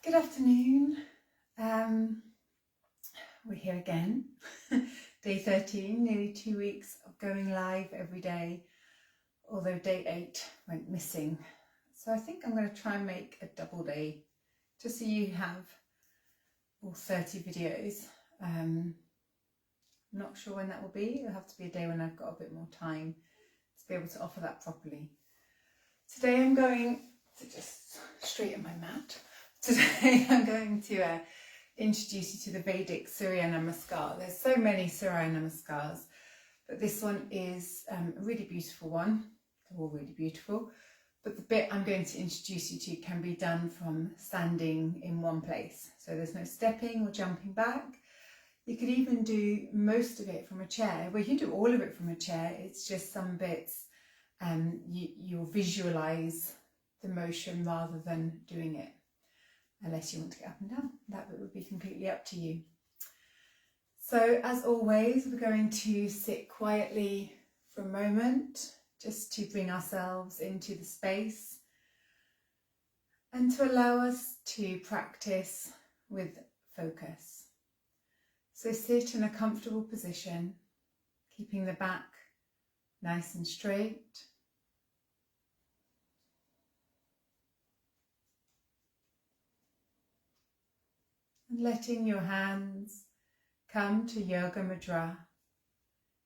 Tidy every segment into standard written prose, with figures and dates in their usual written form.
Good afternoon. We're here again. Day 13, nearly 2 weeks of going live every day, although day 8 went missing. So I think I'm going to try and make a double day, just so you have all 30 videos. I'm not sure when that will be. It'll have to be a day when I've got a bit more time to be able to offer that properly. Today I'm going to just straighten my mat. Today I'm going to introduce you to the Vedic Surya Namaskar. There's so many Surya Namaskars, but this one is a really beautiful one. They're all really beautiful, but the bit I'm going to introduce you to can be done from standing in one place. So there's no stepping or jumping back. You could even do most of it from a chair. Well, you can do all of it from a chair. It's just some bits you'll visualize the motion rather than doing it. Unless you want to get up and down, that bit would be completely up to you. So as always, we're going to sit quietly for a moment, just to bring ourselves into the space and to allow us to practice with focus. So sit in a comfortable position, keeping the back nice and straight. And letting your hands come to Yoga Mudra,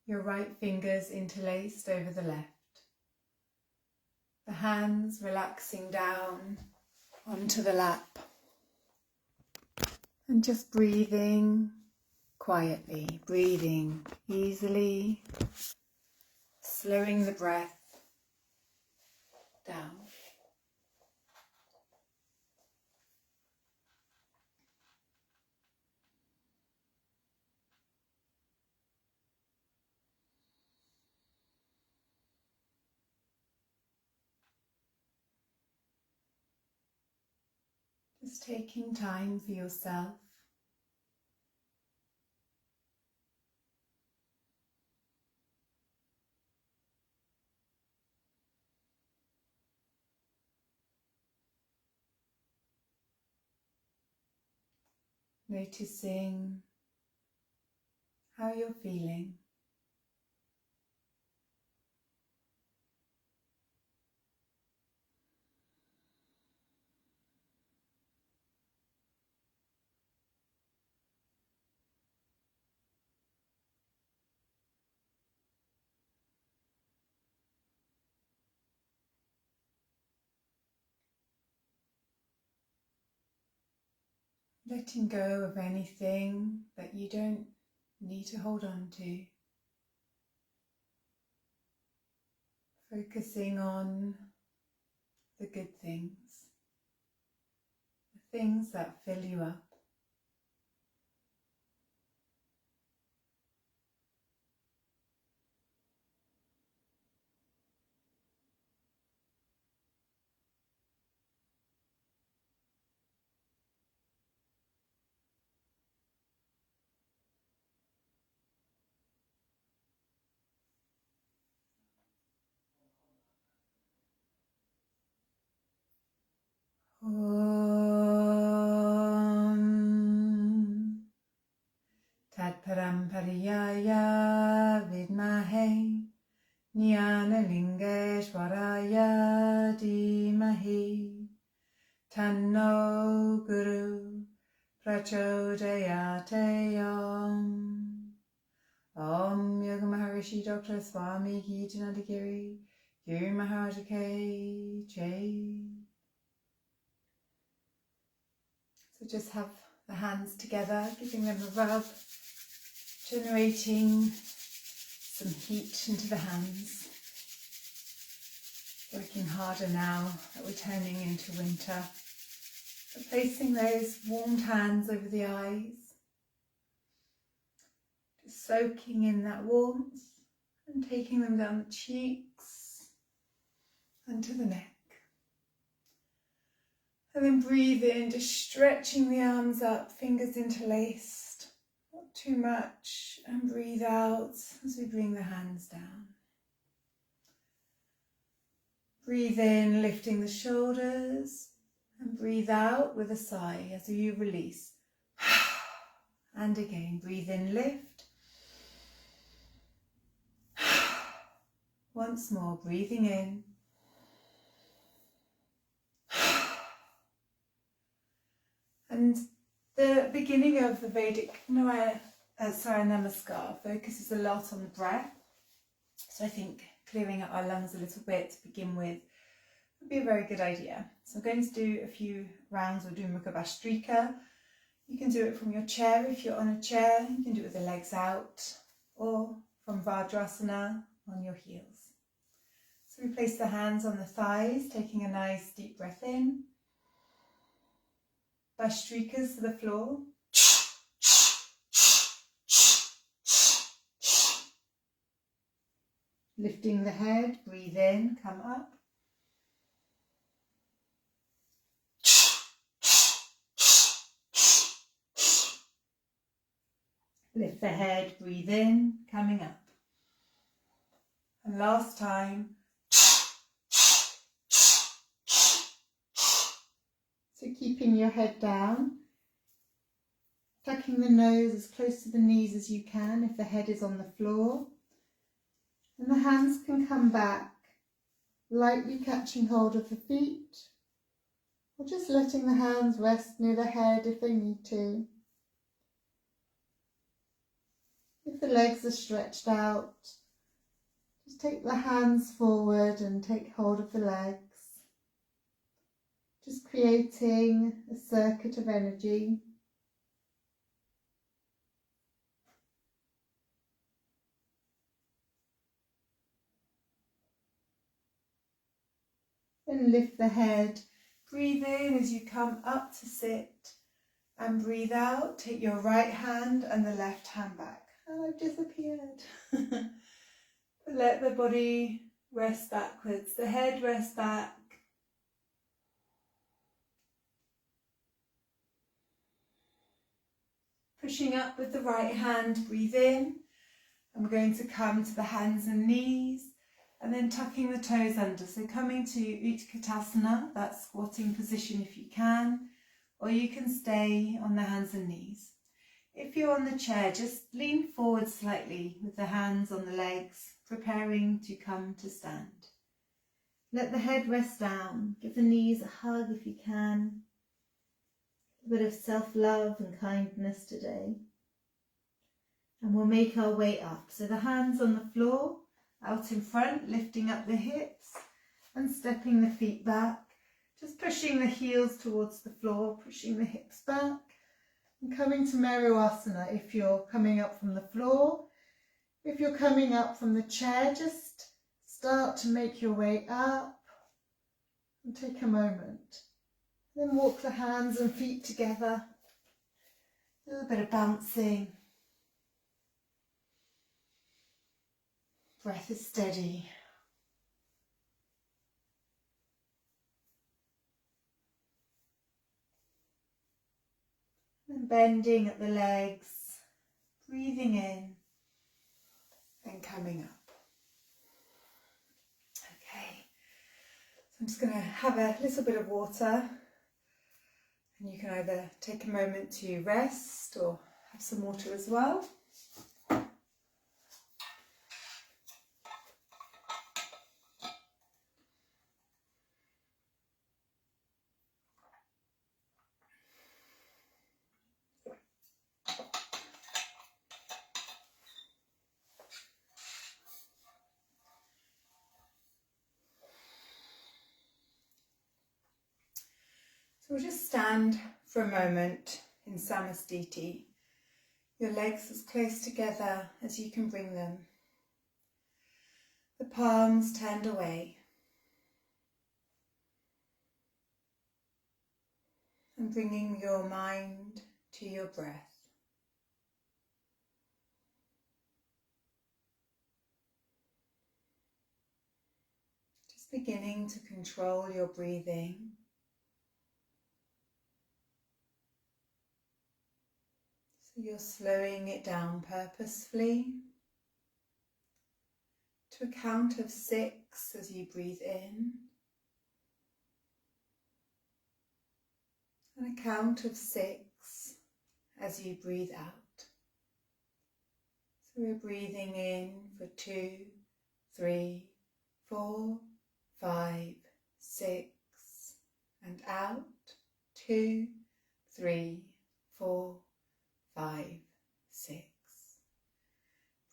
your right fingers interlaced over the left. The hands relaxing down onto the lap. And just breathing quietly, breathing easily, slowing the breath down. Just taking time for yourself. Noticing how you're feeling. Letting go of anything that you don't need to hold on to. Focusing on the good things, the things that fill you up. Om Tad Parampariyaya Vidmahe Jnanalingeshwaraya Dhimahi Tanno Guru Prachodayate Om Yoga Maharishi Dr. Swami Gitanandagiri Guru Maharaja K. Jai. So just have the hands together, giving them a rub, generating some heat into the hands. Working harder now that we're turning into winter. So placing those warmed hands over the eyes, just soaking in that warmth and taking them down the cheeks and to the neck. And then breathe in, just stretching the arms up, fingers interlaced, not too much, and breathe out as we bring the hands down. Breathe in, lifting the shoulders And breathe out with a sigh as you release. And again, breathe in, lift. Once more, breathing in. And the beginning of the Vedic Surya Namaskar focuses a lot on the breath. So I think clearing up our lungs a little bit to begin with would be a very good idea. So I'm going to do a few rounds. We'll do mukha bhastrika. You can do it from your chair if you're on a chair. You can do it with the legs out, or from Vajrasana on your heels. So we place the hands on the thighs, taking a nice deep breath in. Bhastrikas to the floor. Lifting the head, breathe in, come up. Lift the head, breathe in, coming up. And last time. So keeping your head down, tucking the nose as close to the knees as you can if the head is on the floor. And the hands can come back, lightly catching hold of the feet, or just letting the hands rest near the head if they need to. If the legs are stretched out, just take the hands forward and take hold of the legs. Just creating a circuit of energy. Then lift the head, breathe in as you come up to sit, and breathe out. Take your right hand and the left hand back. And I've disappeared. Let the body rest backwards, the head rest back. Pushing up with the right hand, breathe in. And we're going to come to the hands and knees, and then tucking the toes under. So coming to Utkatasana, that squatting position if you can, or you can stay on the hands and knees. If you're on the chair, just lean forward slightly with the hands on the legs, preparing to come to stand. Let the head rest down. Give the knees a hug if you can. A bit of self-love and kindness today. And we'll make our way up. So the hands on the floor, out in front, lifting up the hips and stepping the feet back. Just pushing the heels towards the floor, pushing the hips back. And coming to Merusasana if you're coming up from the floor. If you're coming up from the chair, just start to make your way up and take a moment. Then walk the hands and feet together. A little bit of bouncing. Breath is steady. And bending at the legs, breathing in and coming up. Okay, so I'm just going to have a little bit of water, and you can either take a moment to rest or have some water as well. So we'll just stand for a moment in Samasthiti. Your legs as close together as you can bring them. The palms turned away. And bringing your mind to your breath. Just beginning to control your breathing. So you're slowing it down purposefully to a count of 6 as you breathe in. and a count of 6 as you breathe out. So we're breathing in for 2, 3, 4, 5, 6, and out 2, 3, 4, 5, 6.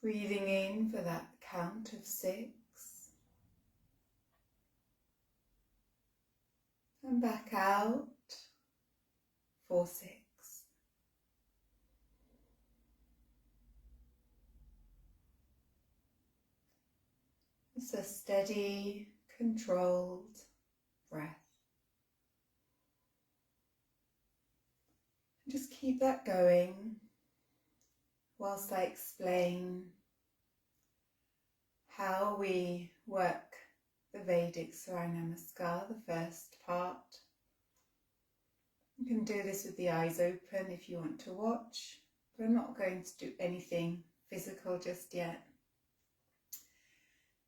Breathing in for that count of 6 and back out for 6. It's a steady, controlled breath. And just keep that going whilst I explain how we work the Vedic Surya Namaskar, the first part. You can do this with the eyes open if you want to watch, but I'm not going to do anything physical just yet.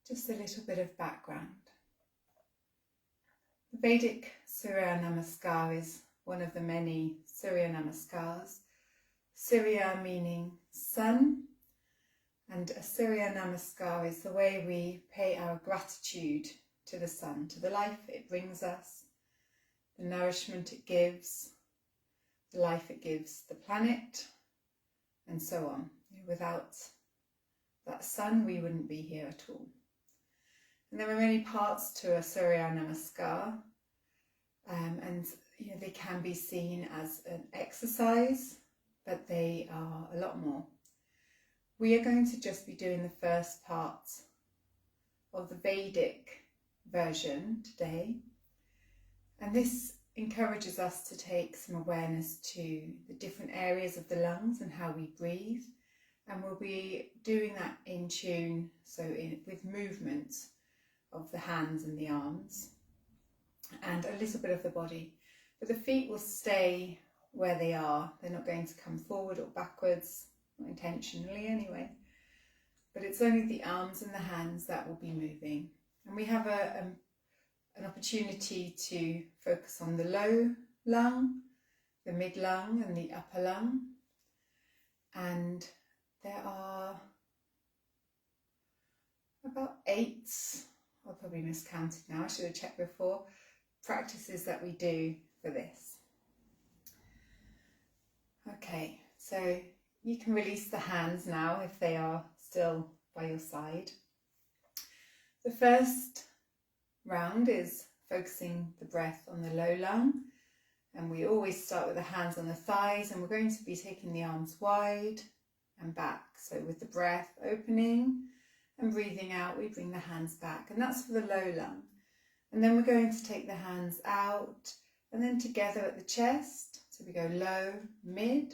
Just a little bit of background. The Vedic Surya Namaskar is one of the many Surya Namaskars. Surya meaning sun, and a Surya Namaskar is the way we pay our gratitude to the sun, to the life it brings us, the nourishment it gives, the life it gives the planet, and so on. Without that sun, we wouldn't be here at all. And there are many parts to a Surya Namaskar, and they can be seen as an exercise, but they are a lot more. We are going to just be doing the first part of the Vedic version today, and this encourages us to take some awareness to the different areas of the lungs and how we breathe, and we'll be doing that in tune, with movements of the hands and the arms and a little bit of the body, but the feet will stay where they are. They're not going to come forward or backwards, not intentionally anyway, but it's only the arms and the hands that will be moving. And we have an opportunity to focus on the low lung, the mid lung and the upper lung, and there are about 8, I'll probably miscounted now, I should have checked before, practices that we do for this. Okay, so you can release the hands now if they are still by your side. The first round is focusing the breath on the low lung, and we always start with the hands on the thighs, and we're going to be taking the arms wide and back. So with the breath opening and breathing out, we bring the hands back, and that's for the low lung. And then we're going to take the hands out and then together at the chest. So we go low, mid,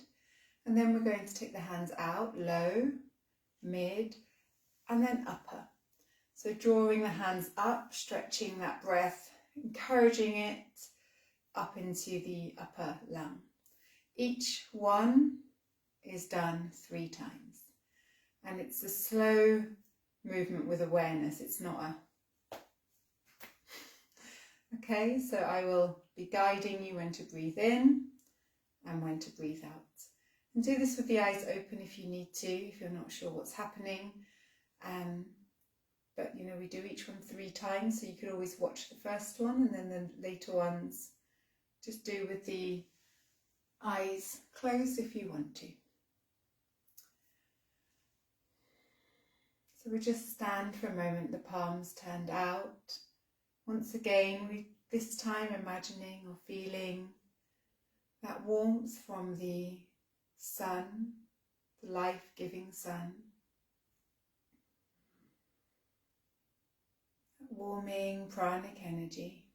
and then we're going to take the hands out, low, mid, and then upper. So drawing the hands up, stretching that breath, encouraging it up into the upper lung. Each one is done 3 times. And it's a slow movement with awareness. It's not a... Okay, so I will be guiding you when to breathe in and when to breathe out. And do this with the eyes open if you need to, if you're not sure what's happening. But we do each one 3 times, so you could always watch the first one and then the later ones just do with the eyes closed if you want to. So we just stand for a moment, the palms turned out. Once again, this time imagining or feeling that warmth from the sun, the life-giving sun. That warming pranic energy.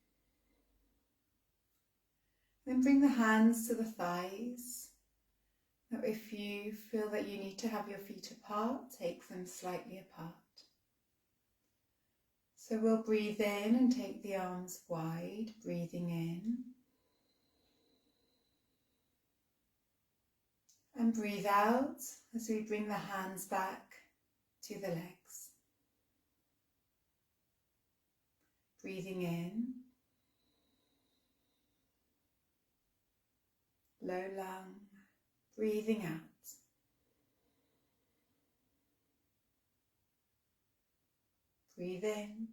Then bring the hands to the thighs. Now if you feel that you need to have your feet apart, take them slightly apart. So we'll breathe in and take the arms wide, breathing in. And breathe out as we bring the hands back to the legs. Breathing in. low lung, breathing out. Breathe in.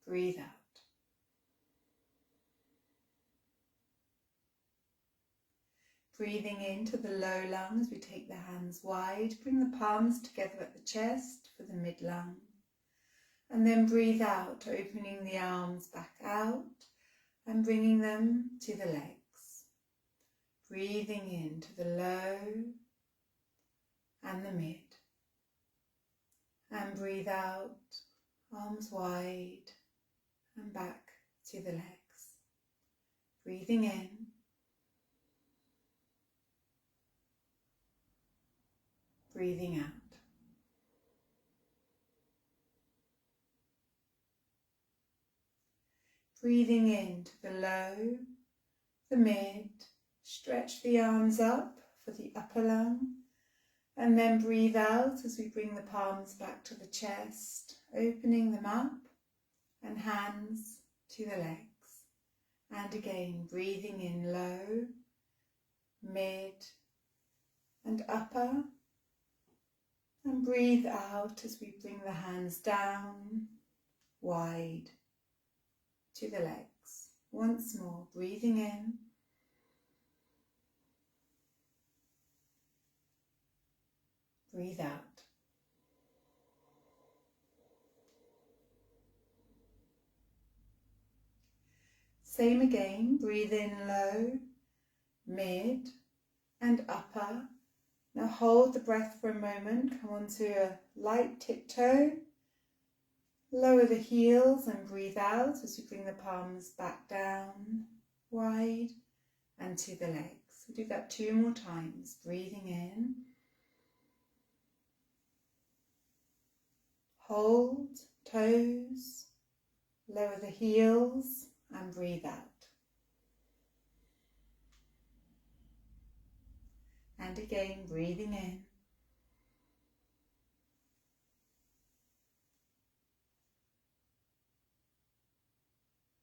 Breathe out. Breathing into the low lung as we take the hands wide, bring the palms together at the chest for the mid lung. And then breathe out, opening the arms back out and bringing them to the legs. Breathing into the low and the mid. And breathe out, arms wide and back to the legs. Breathing in. Breathing out. Breathing into the low, the mid, stretch the arms up for the upper lung, and then breathe out as we bring the palms back to the chest, opening them up, and hands to the legs. And again, breathing in low, mid, and upper, and breathe out as we bring the hands down, wide, to the legs. Once more, breathing in. Breathe out. Same again, breathe in low, mid, and upper. Now hold the breath for a moment, come onto a light tiptoe. Lower the heels and breathe out as you bring the palms back down, wide, and to the legs. We'll do that 2 more times. Breathing in. Hold, toes, lower the heels, and breathe out. And again, breathing in.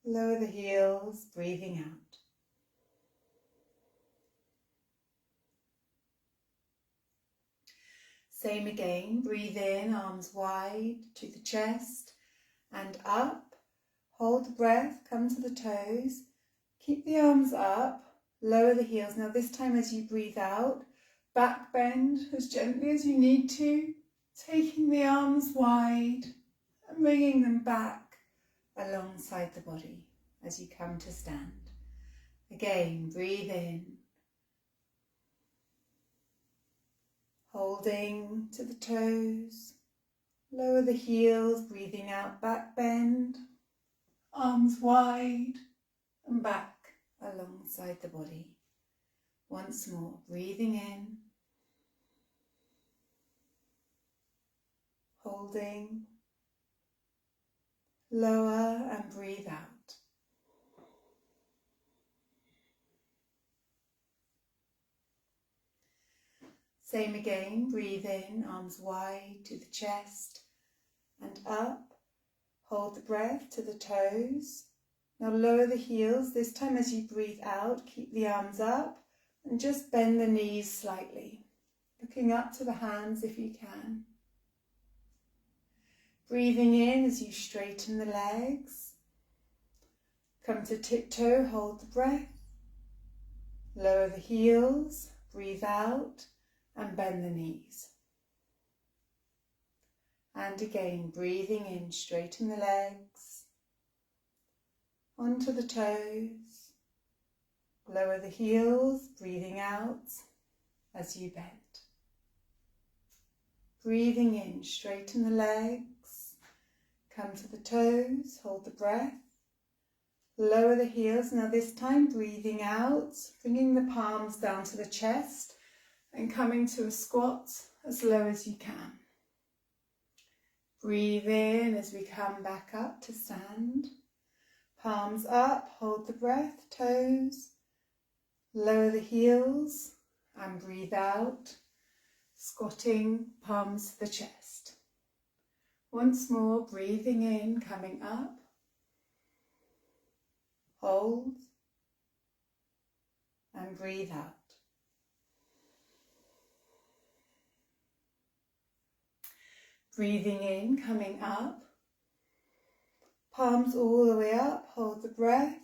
Lower the heels, breathing out. Same again, breathe in, arms wide to the chest and up. Hold the breath, come to the toes. Keep the arms up, lower the heels. Now this time as you breathe out, back bend as gently as you need to, taking the arms wide and bringing them back alongside the body as you come to stand. Again, breathe in, holding to the toes, lower the heels, breathing out, back bend, arms wide and back alongside the body. Once more, breathing in, holding, lower and breathe out. Same again, breathe in, arms wide to the chest and up. Hold the breath to the toes. Now lower the heels. This time as you breathe out, keep the arms up and just bend the knees slightly, looking up to the hands if you can. Breathing in as you straighten the legs. Come to tiptoe, hold the breath. Lower the heels, breathe out and bend the knees. And again, breathing in, straighten the legs. Onto the toes. Lower the heels, breathing out as you bend. Breathing in, straighten the legs. Come to the toes, hold the breath. Lower the heels. Now this time, breathing out, bringing the palms down to the chest and coming to a squat as low as you can. Breathe in as we come back up to stand. Palms up, hold the breath, toes. Lower the heels and breathe out, squatting, palms to the chest. Once more, breathing in, coming up. hold, and breathe out. Breathing in, coming up, palms all the way up, hold the breath.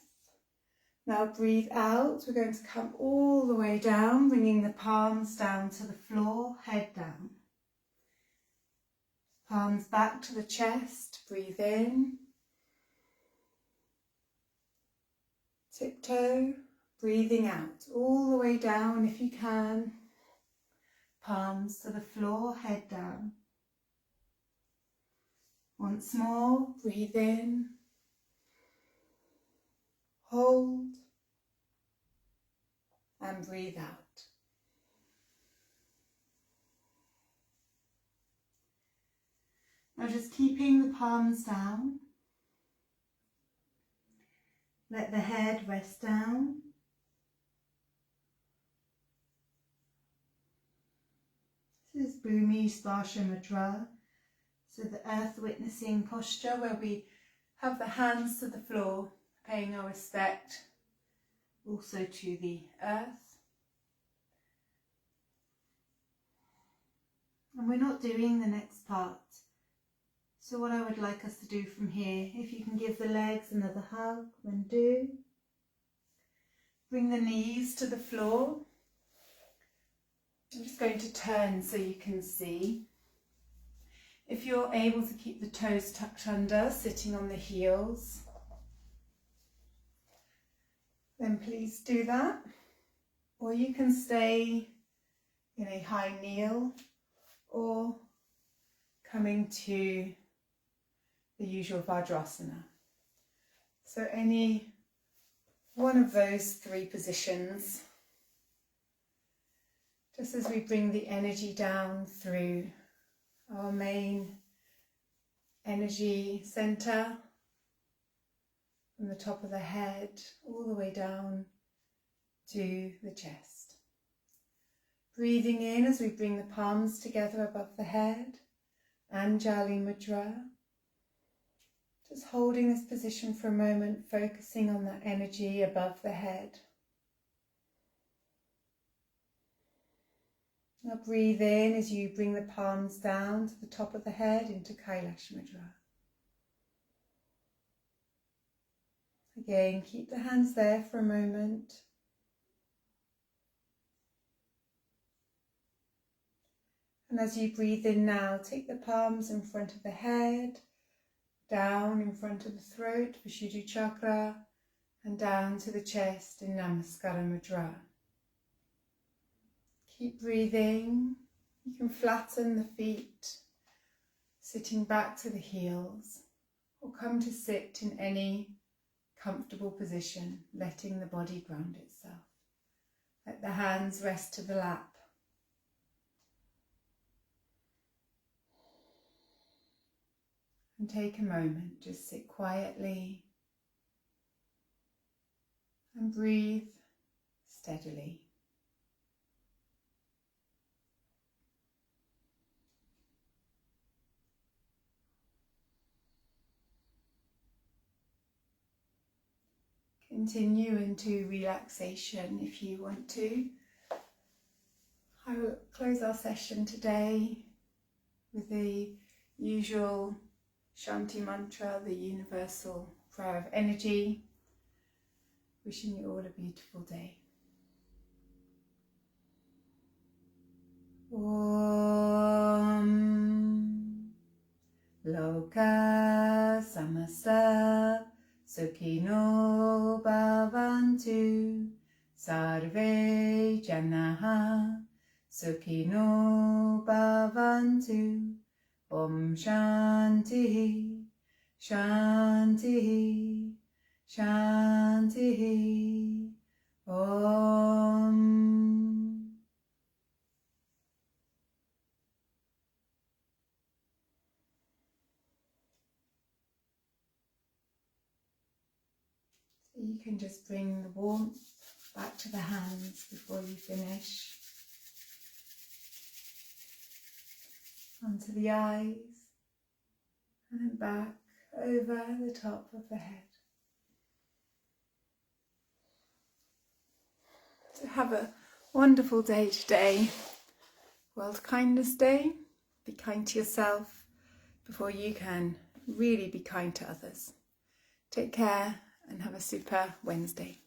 Now breathe out, we're going to come all the way down, bringing the palms down to the floor, head down. Palms back to the chest, breathe in. Tiptoe, breathing out, all the way down if you can. Palms to the floor, head down. Once more, breathe in. Hold. And breathe out. Now just keeping the palms down. Let the head rest down. This is Bhumi Sparsha Mudra, so the earth witnessing posture where we have the hands to the floor, paying our respect also to the earth. And we're not doing the next part. So what I would like us to do from here, if you can give the legs another hug, then do. Bring the knees to the floor. I'm just going to turn so you can see. If you're able to keep the toes tucked under, sitting on the heels, then please do that. Or you can stay in a high kneel or coming to the usual Vajrasana. So any one of those three positions, just as we bring the energy down through our main energy center, from the top of the head all the way down to the chest. Breathing in as we bring the palms together above the head, Anjali Mudra. Just holding this position for a moment, focusing on that energy above the head. Now breathe in as you bring the palms down to the top of the head into Kailash Mudra. Again, keep the hands there for a moment. And as you breathe in now, take the palms in front of the head, down in front of the throat, Vishuddha Chakra, and down to the chest in Namaskar Mudra. Keep breathing. You can flatten the feet, sitting back to the heels, or come to sit in any comfortable position, letting the body ground itself. Let the hands rest to the lap. And take a moment, just sit quietly and breathe steadily. Continue into relaxation if you want to. I will close our session today with the usual Shanti mantra, the universal prayer of energy. Wishing you all a beautiful day. Om Loka Samasta Sukhino Bhavantu Sarve Janaha Sukhino Bhavantu. Om Shanti, Shanti, Shanti. Om. So you can just bring the warmth back to the hands before you finish. Onto the eyes, and then back over the top of the head. So have a wonderful day today. World Kindness Day. Be kind to yourself before you can really be kind to others. Take care and have a super Wednesday.